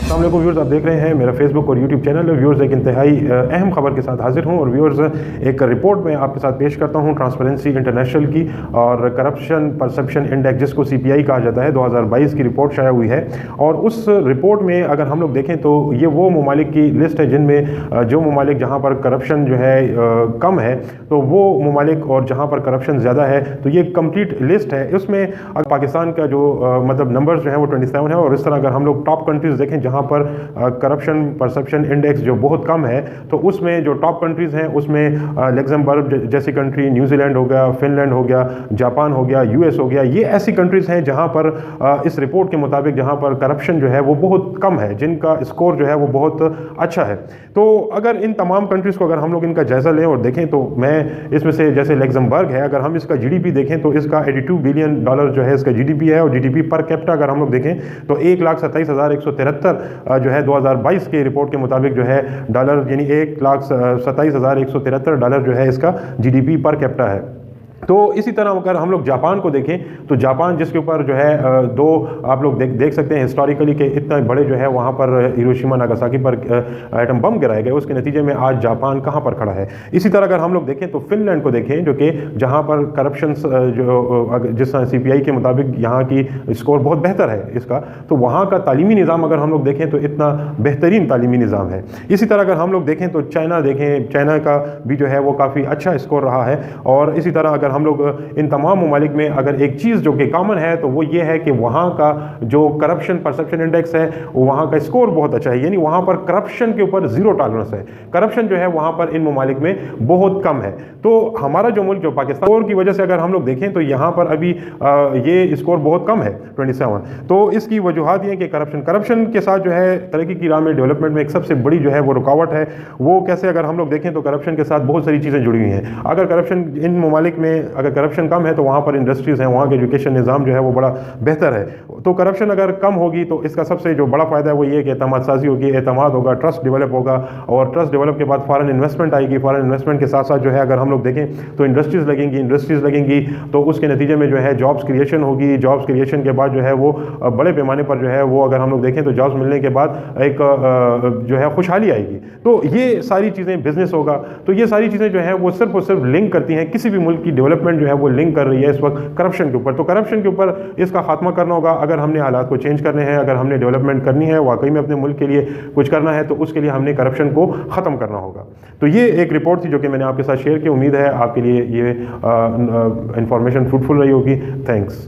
अस्सलाम वालेकुम व्यूअर्स, आप देख रहे हैं मेरा फेसबुक और यूट्यूब चैनल। व्यूअर्स, एक इंतहाई अहम खबर के साथ हाजिर हूं और व्यूअर्स एक रिपोर्ट में आपके साथ पेश करता हूं ट्रांसपेरेंसी इंटरनेशनल की और करप्शन परसेप्शन इंडेक्स जिसको CPI कहा जाता है 2022 की रिपोर्ट शाया हुई है। और उस रिपोर्ट में अगर हम लोग देखें तो ये वो ममालिक की लिस्ट है जिनमें जो ममालिक जहाँ पर करप्शन जो है कम है तो वो ममालिक, और जहाँ पर करप्शन ज़्यादा है तो ये कंप्लीट लिस्ट है। उसमें पाकिस्तान का जो मतलब नंबर्स जो है वो 27 है। और इस तरह अगर हम लोग टॉप कंट्रीज़ देखें जहाँ पर करप्शन परसेप्शन इंडेक्स जो बहुत कम है, तो उसमें जो टॉप कंट्रीज़ हैं उसमें लग्जमबर्ग जैसी कंट्री, न्यूजीलैंड हो गया, फिनलैंड हो गया, जापान हो गया, US हो गया, ये ऐसी कंट्रीज़ हैं जहाँ पर इस रिपोर्ट के मुताबिक जहाँ पर करप्शन जो है वो बहुत कम है, जिनका स्कोर जो है वो बहुत अच्छा है। तो अगर इन तमाम कंट्रीज़ को अगर हम लोग इनका जायज़ा लें और देखें तो मैं इसमें से जैसे लग्जमबर्ग है, अगर हम इसका GDP देखें तो इसका $82 बिलियन जो है इसका GDP है। और GDP पर कैपिटा अगर हम लोग देखें तो 1,27,173 जो है 2022 की रिपोर्ट के मुताबिक जो है डॉलर, यानी $1,27,173 जो है इसका GDP पर कैपिटा है। तो इसी तरह अगर हम लोग जापान को देखें तो जापान जिसके ऊपर जो है दो आप लोग देख सकते हैं हिस्टोरिकली कि इतना बड़े जो है वहाँ पर हिरोशिमा नागासाकी पर एटम बम गिराए गए, उसके नतीजे में आज जापान कहाँ पर खड़ा है। इसी तरह अगर हम लोग देखें तो फिनलैंड को देखें जो कि जहाँ पर करप्शन जो जिस CPI के मुताबिक यहाँ की स्कोर बहुत बेहतर है इसका, तो वहाँ का तालीमी निज़ाम अगर हम लोग देखें तो इतना बेहतरीन तालीमी निज़ाम है। इसी तरह अगर हम लोग देखें तो चाइना देखें, चाइना का भी जो है वो काफ़ी अच्छा स्कोर रहा है। और इसी तरह अगर हम लोग इन तमाम ममालिक में अगर एक चीज़ जो कि कॉमन है तो वो ये है कि वहाँ का जो करप्शन परसेप्शन इंडेक्स है वहाँ का स्कोर बहुत अच्छा है, यानी वहाँ पर करप्शन के ऊपर ज़ीरो टॉलरेंस है। करप्शन जो है वहाँ पर इन ममालिक में बहुत कम है। तो हमारा जो मुल्क जो पाकिस्तान स्कोर की वजह से अगर हम लोग देखें तो यहाँ पर अभी ये स्कोर बहुत कम है 27। तो इसकी वजूहत ये कि करप्शन के साथ जो है तरक्की की राह में डेवलपमेंट में एक सबसे बड़ी जो है वो रुकावट है। वो कैसे अगर हम लोग देखें तो करप्शन के साथ बहुत सारी चीज़ें जुड़ी हुई हैं। अगर करप्शन इन ममालिक में अगर करप्शन कम है तो वहाँ पर इंडस्ट्रीज़ हैं, वहाँ के एजुकेशन निज़ाम जो है वो बड़ा बेहतर है। तो करप्शन अगर कम होगी तो इसका सबसे जो बड़ा फ़ायदा है वो ये कि एतमाद साजी होगी, एतमाद होगा, ट्रस्ट डेवलप होगा। और ट्रस्ट डेवलप के बाद फॉरेन इन्वेस्टमेंट आएगी। फॉरेन इन्वेस्टमेंट के साथ साथ जो है अगर हम लोग देखें तो इंडस्ट्रीज़ लगेंगी तो उसके नतीजे में जो है जॉब्स क्रिएशन होगी। जॉब्स क्रिएशन के बाद जो है वो बड़े पैमाने पर जो है वो अगर हम लोग देखें तो जॉब्स मिलने के बाद एक जो है खुशहाली आएगी। तो ये सारी चीज़ें, बिजनेस होगा, तो ये सारी चीज़ें जो है वो सिर्फ और सिर्फ लिंक करती हैं। किसी भी मुल्क की डेवलपमेंट जो है वो लिंक कर रही है इस वक्त करप्शन के ऊपर। तो करप्शन के ऊपर इसका खात्मा करना होगा। अगर हमने हालात को चेंज करने हैं, अगर हमने डेवलपमेंट करनी है, वाकई में अपने मुल्क के लिए कुछ करना है, तो उसके लिए हमने करप्शन को ख़त्म करना होगा। तो ये एक रिपोर्ट थी जो कि मैंने आपके साथ शेयर की। उम्मीद है आपके लिए ये इंफॉर्मेशन फ्रूटफुल रही होगी। थैंक्स।